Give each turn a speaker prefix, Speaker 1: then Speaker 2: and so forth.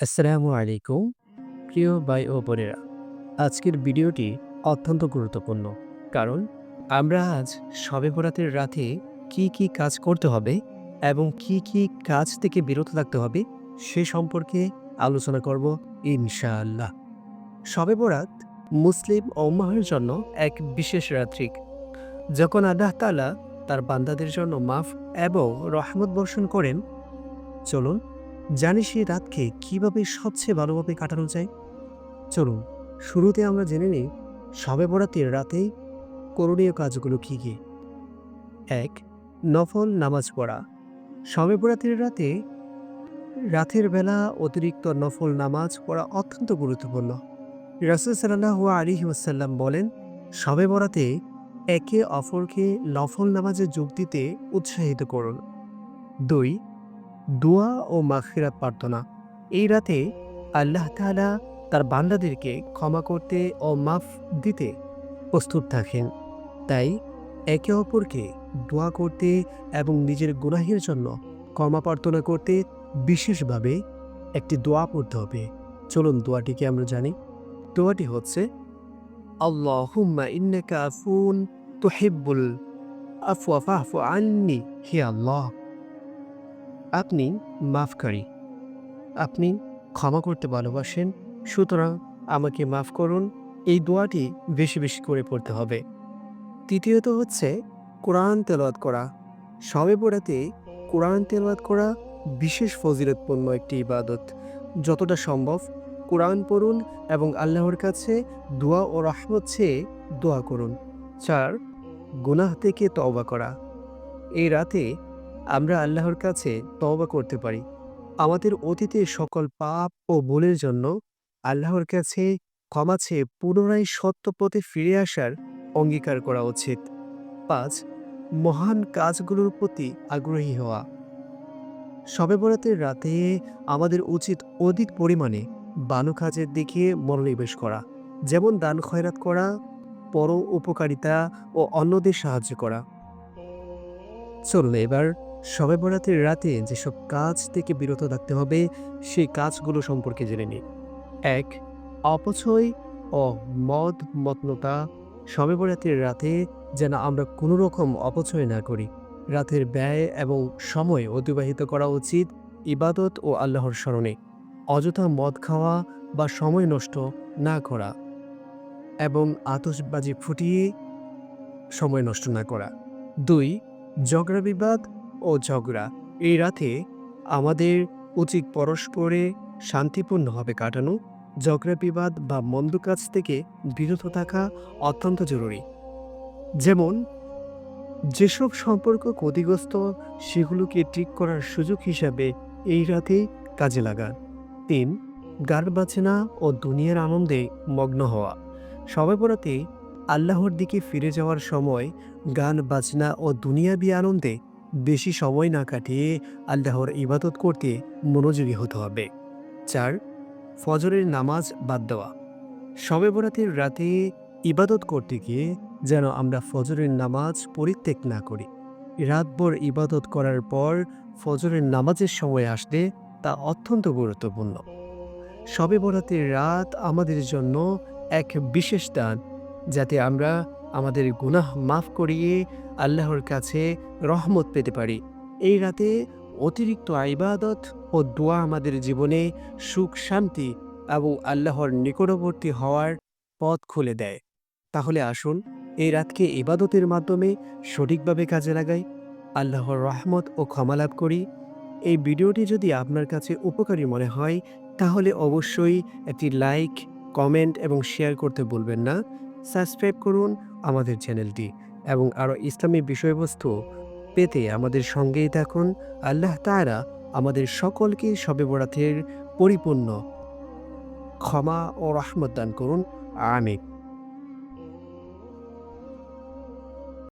Speaker 1: আসসালামু আলাইকুম প্রিয় ভাই ও বোনেরা। আজকের ভিডিওটি অত্যন্ত গুরুত্বপূর্ণ, কারণ আমরা আজ শবে বরাতের রাতে কি কাজ করতে হবে এবং কি কাজ থেকে বিরত থাকতে হবে সে সম্পর্কে আলোচনা করব ইনশাআল্লাহ। শবে বরাত মুসলিম উম্মাহের জন্য এক বিশেষ রাত্রি, যখন আল্লাহ তাআলা তার বান্দাদের জন্য মাফ এবং রহমত বর্ষণ করেন। চলুন জানি সেই রাতকে কিভাবে সবচেয়ে ভালোভাবে কাটানো যায়। চলুন শুরুতে আমরা জেনে নিই শবে বরাতের রাতে করণীয় কাজগুলো কি। ১. নফল নামাজ পড়া। শবে বরাতের রাতে রাতের বেলা অতিরিক্ত নফল নামাজ পড়া অত্যন্ত গুরুত্বপূর্ণ। রাসূল সাল্লাল্লাহু আলাইহি ওয়াসাল্লাম বলেন, শবে বরাতে একে অপরকে নফল নামাজে যোগ দিতে উৎসাহিত করুন। ২. দোয়া ও মাগফিরাত প্রার্থনা। এই রাতে আল্লাহ তাআলা তার বান্দাদেরকে ক্ষমা করতে ও মাফ দিতে প্রস্তুত থাকেন। তাই একে অপরকে দোয়া করতে এবং নিজের গুনাহের জন্য ক্ষমা প্রার্থনা করতে বিশেষভাবে একটি দোয়া পড়তে হবে। চলুন দোয়াটিকে আমরা জানি। দোয়াটি হচ্ছে, আল্লাহুম্মা ইন্নাকা আফুন তুহিব্বুল আফওয়া ফাফু আন্নি। হে আল্লাহ, আপনি মাফকারী, আপনি ক্ষমা করতে ভালোবাসেন, সুতরাং আমাকে মাফ করুন। এই দোয়াটি বেশি বেশি করে পড়তে হবে। তৃতীয়ত হচ্ছে কোরআন তেলাওয়াত করা। শবে বরাতে কোরআন তেলাওয়াত করা বিশেষ ফজিলতপূর্ণ একটি ইবাদত। যতটা সম্ভব কোরআন পড়ুন এবং আল্লাহর কাছে দোয়া ও রহমত চেয়ে দোয়া করুন। ৪. গুনাহ থেকে তওবা করা। এই রাতে আমরা আল্লাহর কাছে তওবা করতে পারি। আমাদের অতীতের সকল পাপ ও ভুলের জন্য আল্লাহর কাছে ক্ষমা চেয়ে পুনরায় সত্য পথে ফিরে আসার অঙ্গীকার করা উচিত। ৫. মহান কাজগুলোর প্রতি আগ্রহী হওয়া। শবে বরাতের রাতে আমাদের উচিত অধিক পরিমাণে ভালো কাজের দিকে মনোনিবেশ করা, যেমন দান খয়রাত করা, পর উপকারিতা ও অন্যদের সাহায্য করা। চলুন এবার শবে বরাতের রাতে যেসব কাজ থেকে বিরত থাকতে হবে সেই কাজগুলো সম্পর্কে জেনে নিই। ১. অপচয় ও মদমত্ততা। শবে বরাতের রাতে যেন আমরা কোনো রকম অপচয় না করি। রাতের ব্যয় এবং সময় অতিবাহিত করা উচিত ইবাদত ও আল্লাহর স্মরণে। অযথা মদ খাওয়া বা সময় নষ্ট না করা এবং আতশবাজি ফুটিয়ে সময় নষ্ট না করা। ২. ঝগড়া বিবাদ ও ঝগড়া। এই রাতে আমাদের উচিত পরস্পরে শান্তিপূর্ণভাবে কাটানো। ঝগড়া বিবাদ বা মন্দ কাজ থেকে বিরত থাকা অত্যন্ত জরুরি। যেমন যেসব সম্পর্ক ক্ষতিগ্রস্ত সেগুলোকে ঠিক করার সুযোগ হিসাবে এই রাতে কাজে লাগান। ৩. গান বাজনা ও দুনিয়ার আনন্দে মগ্ন হওয়া। শবে বরাতে আল্লাহর দিকে ফিরে যাওয়ার সময় গান বাজনা ও দুনিয়াবি আনন্দে বেশি সময় না কাটিয়ে আল্লাহর ইবাদত করতে মনোযোগী হতে হবে। ৪. ফজরের নামাজ বাদ দেওয়া। শবে বরাতের রাতে ইবাদত করতে গিয়ে যেন আমরা ফজরের নামাজ পরিত্যাগ না করি। রাতভর ইবাদত করার পর ফজরের নামাজের সময় আসলে তা অত্যন্ত গুরুত্বপূর্ণ। শবে বরাতের রাত আমাদের জন্য এক বিশেষ দান, যাতে আমরা আমাদের গুনাহ মাফ করিয়ে আল্লাহর কাছে রহমত পেতে পারি। এই রাতে অতিরিক্ত ইবাদত ও দোয়া আমাদের জীবনে সুখ শান্তি এবং আল্লাহর নিকটবর্তী হওয়ার পথ খুলে দেয়। তাহলে আসুন এই রাতকে ইবাদতের মাধ্যমে সঠিকভাবে কাজে লাগাই, আল্লাহর রহমত ও ক্ষমা লাভ করি। এই ভিডিওটি যদি আপনার কাছে উপকারী মনে হয় তাহলে অবশ্যই একটি লাইক, কমেন্ট এবং শেয়ার করতে ভুলবেন না। সাবস্ক্রাইব করুন আমাদের চ্যানেলটি এবং আরও ইসলামী বিষয়বস্তু পেতে আমাদের সঙ্গেই থাকুন। আল্লাহ তাআলা আমাদের সকলকে শবে বরাতের পরিপূর্ণ ক্ষমা ও রহমত দান করুন। আমিন।